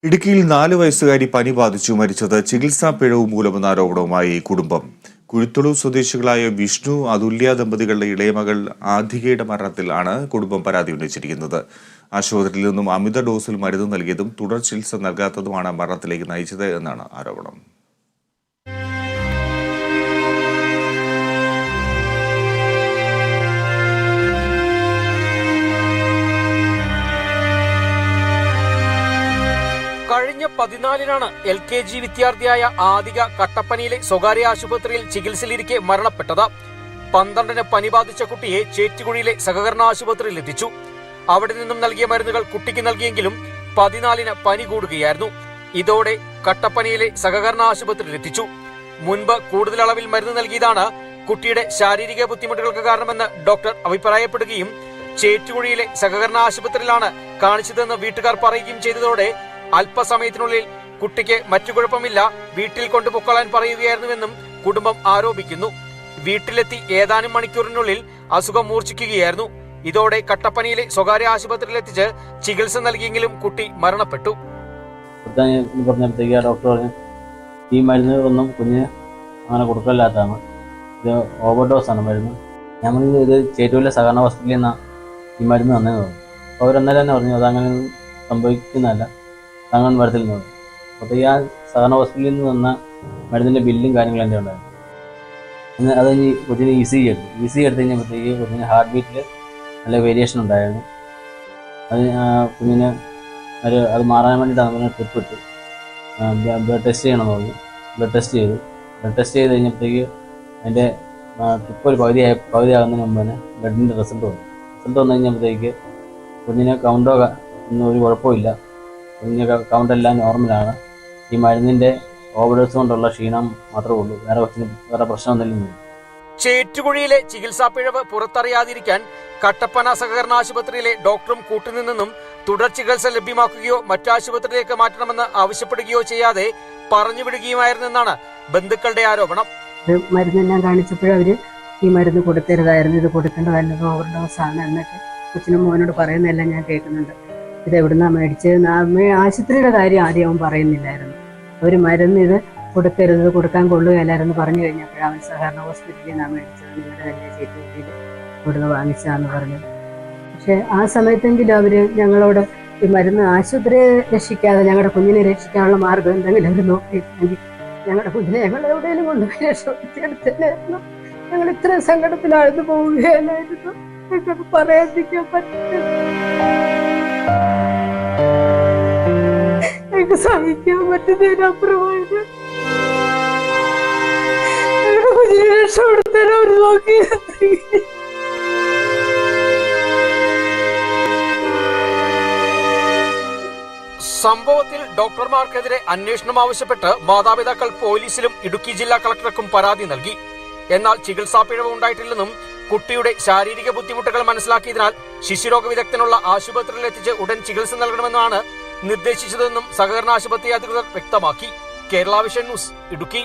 ഇടുക്കിയിൽ 4 വയസ്സുകാരി പനി ബാധിച്ചു മരിച്ചത് ചികിത്സാ പിഴവ് മൂലമെന്ന ആരോപണവുമായി കുടുംബം. കുഴിത്തുളു സ്വദേശികളായ വിഷ്ണു അതുല്യ ദമ്പതികളുടെ ഇളയമകൾ ആധികയുടെ മരണത്തിൽ ആണ് കുടുംബം പരാതി ഉന്നയിച്ചിരിക്കുന്നത്. ആശുപത്രിയിൽ നിന്നും അമിത ഡോസിൽ മരുന്ന് നൽകിയതും തുടർ ചികിത്സ നൽകാത്തതുമാണ് മരണത്തിലേക്ക് നയിച്ചത് എന്നാണ് ആരോപണം. കഴിഞ്ഞ 14-നാണ് LKG വിദ്യാർത്ഥിയായ ആദിക കട്ടപ്പനയിലെ സ്വകാര്യ ആശുപത്രിയിൽ ചികിത്സയിലിരിക്കെ മരണപ്പെട്ടത്. 12-ന് പനി ബാധിച്ച കുട്ടിയെ ചേറ്റുകുഴിയിലെ സഹകരണ ആശുപത്രിയിൽ എത്തിച്ചു. അവിടെ നിന്നും നൽകിയ മരുന്നുകൾ കുട്ടിക്ക് നൽകിയെങ്കിലും 14-ന് പനി കൂടുകയായിരുന്നു. ഇതോടെ കട്ടപ്പനയിലെ സഹകരണ ആശുപത്രിയിൽ എത്തിച്ചു. മുൻപ് കൂടുതൽ അളവിൽ മരുന്ന് നൽകിയതാണ് കുട്ടിയുടെ ശാരീരിക ബുദ്ധിമുട്ടുകൾക്ക് കാരണമെന്ന് ഡോക്ടർ അഭിപ്രായപ്പെടുകയും ചേറ്റുകുഴിയിലെ സഹകരണ ആശുപത്രിയിലാണ് കാണിച്ചതെന്ന് വീട്ടുകാർ പറയുകയും ചെയ്തതോടെ അല്പസമയത്തിനുള്ളിൽ കുട്ടിക്ക് മറ്റു കുഴപ്പമില്ല, വീട്ടിൽ കൊണ്ടുപോയിക്കൊള്ളാൻ പറയുകയായിരുന്നുവെന്നും കുടുംബം ആരോപിക്കുന്നു. വീട്ടിലെത്തി ഏതാനും മണിക്കൂറിനുള്ളിൽ അസുഖം മൂർച്ഛിക്കുകയായിരുന്നു. ഇതോടെ കട്ടപ്പനയിലെ സ്വകാര്യ ആശുപത്രിയിൽ എത്തിച്ച് ചികിത്സ നൽകിയെങ്കിലും കുട്ടി മരണപ്പെട്ടു. പറഞ്ഞപ്പോഴത്തേക്ക് ഡോക്ടർ പറഞ്ഞു ഈ മരുന്ന് ഒന്നും കുഞ്ഞിന് അങ്ങനെ കൊടുക്കില്ലാത്തതാണ്, ഇത് ഓവർഡോസാണ് മരുന്ന്. ഞാൻ പറഞ്ഞു ഇത് ചേറ്റുവിലെ സഹകരണ ഹോസ്പിറ്റലിൽ നിന്നാണ് ഈ മരുന്ന് തന്നതെന്ന് പറഞ്ഞു. അപ്പോൾ അവരെന്നേരം തന്നെ പറഞ്ഞു അതങ്ങനെ സംഭവിക്കുന്നതല്ല, താങ്ങാൻ മരത്തിൽ നിന്ന്. അപ്പോൾ ഈ ആ സഹകരണ ഹോസ്പിറ്റലിൽ നിന്ന് വന്ന മരുന്നിൻ്റെ ബില്ലും കാര്യങ്ങളും എൻ്റെ ഉണ്ടായിരുന്നു. അത് കഴിഞ്ഞ് കുഞ്ഞിന് ECG എടുത്ത് കഴിഞ്ഞപ്പോഴത്തേക്ക് കുഞ്ഞിന് ഹാർട്ട് ബീറ്റിൽ നല്ല വേരിയേഷൻ ഉണ്ടായിരുന്നു. അത് കുഞ്ഞിന് അത് മാറാൻ വേണ്ടിയിട്ടാണ് കുഞ്ഞിന് ട്രിപ്പ് ഇട്ടു. ബ്ലഡ് ടെസ്റ്റ് ചെയ്യണമെന്ന് പറഞ്ഞു. ബ്ലഡ് ടെസ്റ്റ് ചെയ്ത് കഴിഞ്ഞപ്പോഴത്തേക്ക് അതിൻ്റെ ട്രിപ്പ് ഒരു പകുതിയാകുന്നതിന് മുമ്പ് തന്നെ ബ്ലഡിൻ്റെ റിസൾട്ട് വന്നു കഴിഞ്ഞപ്പോഴത്തേക്ക് കുഞ്ഞിന് കൗണ്ടോ ഒന്നും ഒരു കുഴപ്പമില്ല, കുഞ്ഞിൻ്റെ കൗണ്ടെല്ലാം നോർമലാണ്. ഈ മരുന്നിൻ്റെ ഓവർഡോസ് കൊണ്ടുള്ള ക്ഷീണം മാത്രമേ ഉള്ളൂ, വേറെ പ്രശ്നമൊന്നുമില്ല. ചേറ്റുകുഴിയിലെ ചികിത്സാ പിഴവ് പുറത്തറിയാതിരിക്കാൻ കട്ടപ്പന സഹകരണ ആശുപത്രിയിലെ ഡോക്ടറും കൂട്ടുനിന്നും തുടർ ചികിത്സ ലഭ്യമാക്കുകയോ മറ്റാശുപത്രിയിലേക്ക് മാറ്റണമെന്ന് ആവശ്യപ്പെടുകയോ ചെയ്യാതെ പറഞ്ഞുവിടുകയുമായിരുന്നെന്നാണ് ബന്ധുക്കളുടെ ആരോപണം. മരുന്നെല്ലാം കാണിച്ചപ്പോഴവര് ഈ മരുന്ന് കൊടുക്കരുതായിരുന്നു, ഇത് കൊടുക്കേണ്ടതല്ല, ഓവർഡോസ് ആണ് എന്നൊക്കെ കൊച്ചിനും മോനോട് പറയുന്നതെല്ലാം ഞാൻ കേൾക്കുന്നുണ്ട്. ഇത് എവിടുന്നാ മേടിച്ചത്? ആശുപത്രിയുടെ കാര്യം ആദ്യം അവൻ പറയുന്നില്ലായിരുന്നു. അവർ മരുന്ന് ഇത് കൊടുക്കരുത്, കൊടുക്കാൻ കൊള്ളുകയല്ലായിരുന്നു പറഞ്ഞു കഴിഞ്ഞപ്പോഴവൻ സഹകരണ ഹോസ്പിറ്റലിൽ നിന്നാണ് മേടിച്ചത്, നിങ്ങളുടെ തന്നെ ചേറ്റുകുഴിയിൽ ഇവിടുന്ന് വാങ്ങിച്ചതാന്ന് പറഞ്ഞു. പക്ഷെ ആ സമയത്തെങ്കിലും അവർ ഞങ്ങളോട് ഈ മരുന്ന് ആശുപത്രിയെ രക്ഷിക്കാതെ ഞങ്ങളുടെ കുഞ്ഞിനെ രക്ഷിക്കാനുള്ള മാർഗം എന്തെങ്കിലും അവർ നോക്കിയിരുന്നെങ്കിൽ ഞങ്ങളുടെ കുഞ്ഞിനെ ഞങ്ങൾ എവിടെയെങ്കിലും കൊണ്ടുപോയി രക്ഷപ്പെടുത്തിയെടുത്തല്ലായിരുന്നു. ഞങ്ങൾ ഇത്രയും സങ്കടത്തിലാഴ്ന്നു പോവുകയല്ലായിരുന്നു. ഞങ്ങൾക്ക് പറയാതിരിക്കാൻ പറ്റില്ല, ഞങ്ങൾക്ക് സഹിക്കാൻ പറ്റുന്നതിനപ്പുറമായിട്ട് ഞങ്ങളുടെ കുഞ്ഞിനെ രക്ഷപ്പെടുത്താൻ അവർ നോക്കി. സംഭവത്തിൽ ഡോക്ടർമാർക്കെതിരെ അന്വേഷണം ആവശ്യപ്പെട്ട് മാതാപിതാക്കൾ പോലീസിലും ഇടുക്കി ജില്ലാ കളക്ടർക്കും പരാതി നൽകി. എന്നാൽ ചികിത്സാ പിഴവ് ഉണ്ടായിട്ടില്ലെന്നും കുട്ടിയുടെ ശാരീരിക ബുദ്ധിമുട്ടുകൾ മനസ്സിലാക്കിയതിനാൽ ശിശുരോഗ വിദഗ്ധനുള്ള ആശുപത്രിയിൽ എത്തിച്ച് ഉടൻ ചികിത്സ നൽകണമെന്നാണ് നിർദ്ദേശിച്ചതെന്നും സഹകരണ ആശുപത്രി അധികൃതർ വ്യക്തമാക്കി. Kerala vision news, Idukki.